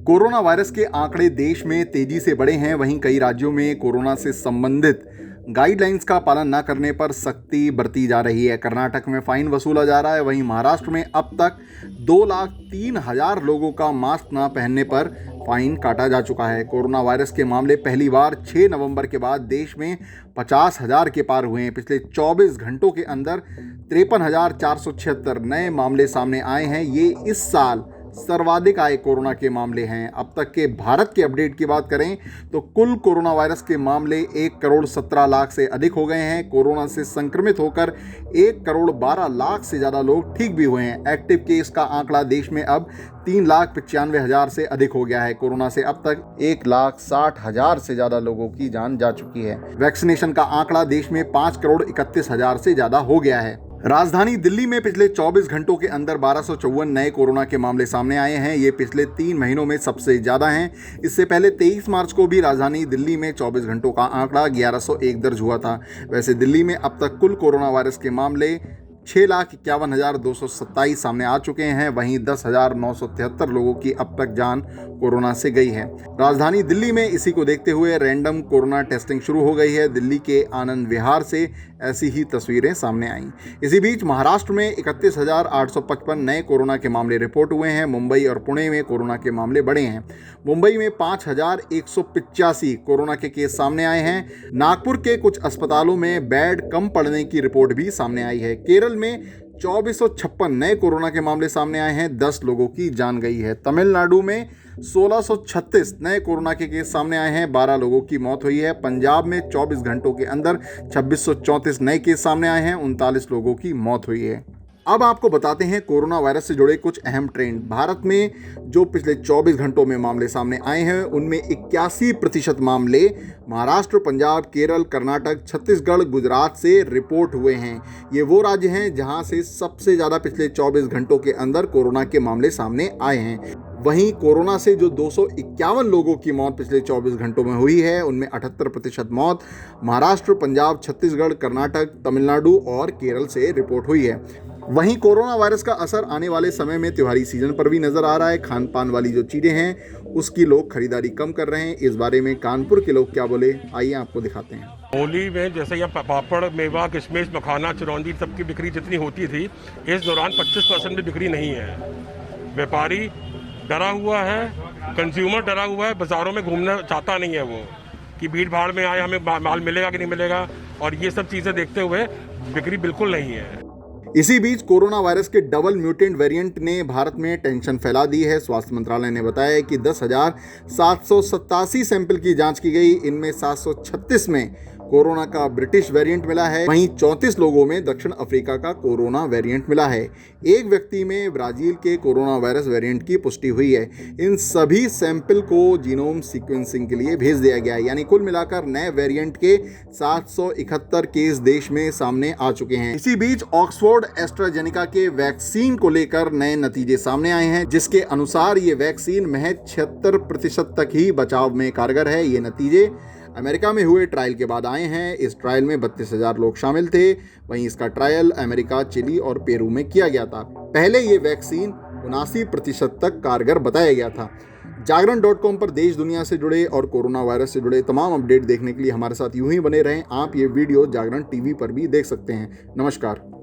Corona virus के आंकड़े देश में तेजी से बढ़े हैं। वहीं कई राज्यों में कोरोना से संबंधित गाइडलाइंस का पालन न करने पर सख्ती बरती जा रही है। कर्नाटक में फाइन वसूला जा रहा है। वहीं महाराष्ट्र में अब तक 2,03,000 लोगों का मास्क न पहनने पर फाइन काटा जा चुका है। कोरोना वायरस के मामले पहली बार 6 नवंबर के बाद देश में 50,000 के पार हुए हैं। पिछले 24 घंटों के अंदर 53,476 नए मामले सामने आए हैं। ये इस साल सर्वाधिक आए कोरोना के मामले हैं। अब तक के भारत के अपडेट की बात करें तो कुल कोरोना वायरस के मामले 1,17,00,000 से अधिक हो गए हैं। कोरोना से संक्रमित होकर 1,12,00,000 से ज़्यादा लोग ठीक भी हुए हैं। एक्टिव केस का आंकड़ा देश में अब 3,95,000 से अधिक हो गया है। कोरोना से अब तक 1,60,000 से ज़्यादा लोगों की जान जा चुकी है। वैक्सीनेशन का आंकड़ा देश में 5,31,000 से ज़्यादा हो गया है। राजधानी दिल्ली में पिछले 24 घंटों के अंदर 1,254 नए कोरोना के मामले सामने आए हैं। ये पिछले 3 महीनों में सबसे ज़्यादा हैं। इससे पहले 23 मार्च को भी राजधानी दिल्ली में 24 घंटों का आंकड़ा 1,101 दर्ज हुआ था। वैसे दिल्ली में अब तक कुल कोरोना वायरस के मामले 6,51,227 सामने आ चुके हैं। वहीं 10,973 लोगों की अब तक जान कोरोना से गई है। राजधानी दिल्ली में इसी को देखते हुए रैंडम कोरोना टेस्टिंग शुरू हो गई है। दिल्ली के आनंद विहार से ऐसी ही तस्वीरें सामने आईं। इसी बीच महाराष्ट्र में 31,855 नए कोरोना के मामले रिपोर्ट हुए हैं। मुंबई और पुणे में कोरोना के मामले बढ़े हैं। मुंबई में 5,185 कोरोना के केस सामने आए हैं। नागपुर के कुछ अस्पतालों में बेड कम पड़ने की रिपोर्ट भी सामने आई है। केरल में 2,456 नए कोरोना के मामले सामने आए हैं। 10 लोगों की जान गई है। तमिलनाडु में 1,636 नए कोरोना के केस सामने आए हैं। 12 लोगों की मौत हुई है। पंजाब में 24 घंटों के अंदर 2,634 नए केस सामने आए हैं। 39 लोगों की मौत हुई है। अब आपको बताते हैं कोरोना वायरस से जुड़े कुछ अहम ट्रेंड। भारत में जो पिछले 24 घंटों में मामले सामने आए हैं उनमें 81% मामले महाराष्ट्र, पंजाब, केरल, कर्नाटक, छत्तीसगढ़, गुजरात से रिपोर्ट हुए हैं। ये वो राज्य हैं जहां से सबसे ज़्यादा पिछले 24 घंटों के अंदर कोरोना के मामले सामने आए हैं। वहीं कोरोना से जो 251 लोगों की मौत पिछले 24 घंटों में हुई है उनमें 78% मौत महाराष्ट्र, पंजाब, छत्तीसगढ़, कर्नाटक, तमिलनाडु और केरल से रिपोर्ट हुई है। वहीं कोरोना वायरस का असर आने वाले समय में त्योहारी सीजन पर भी नजर आ रहा है। खान पान वाली जो चीज़ें हैं उसकी लोग खरीदारी कम कर रहे हैं। इस बारे में कानपुर के लोग क्या बोले, आइए आपको दिखाते हैं। होली में जैसे ये पापड़, मेवा, किशमिश, मखाना, चिरौंजी सबकी बिक्री जितनी होती थी इस दौरान 25% भी बिक्री नहीं है। व्यापारी डरा हुआ है, कंज्यूमर डरा हुआ है, बाजारों में घूमना चाहता नहीं है वो कि भीड़ भाड़ में आए हमें माल मिलेगा कि नहीं मिलेगा, और ये सब चीज़ें देखते हुए बिक्री बिल्कुल नहीं है। इसी बीच कोरोना वायरस के डबल म्यूटेंट वेरिएंट ने भारत में टेंशन फैला दी है। स्वास्थ्य मंत्रालय ने बताया कि 10,787 सैंपल की जांच की गई। इनमें 736 में कोरोना का ब्रिटिश वेरिएंट मिला है। वहीं 34 लोगों में दक्षिण अफ्रीका का कोरोना वेरिएंट मिला है। एक व्यक्ति में ब्राजील के कोरोना वायरस वेरिएंट की पुष्टि हुई है। इन सभी सैंपल को जीनोम सीक्वेंसिंग के लिए भेज दिया गया है। यानी कुल मिलाकर नए वेरिएंट के 771 केस देश में सामने आ चुके हैं। इसी बीच ऑक्सफोर्ड एस्ट्राजेनेका के वैक्सीन को लेकर नए नतीजे सामने आए हैं, जिसके अनुसार ये वैक्सीन महज 76% तक ही बचाव में कारगर है। ये नतीजे अमेरिका में हुए ट्रायल के बाद आए हैं। इस ट्रायल में 32,000 लोग शामिल थे। वहीं इसका ट्रायल अमेरिका, चिली और पेरू में किया गया था। पहले ये वैक्सीन 79% तक कारगर बताया गया था। जागरण.com पर देश दुनिया से जुड़े और कोरोना वायरस से जुड़े तमाम अपडेट देखने के लिए हमारे साथ यूं ही बने रहें। आप ये वीडियो जागरण टीवी पर भी देख सकते हैं। नमस्कार।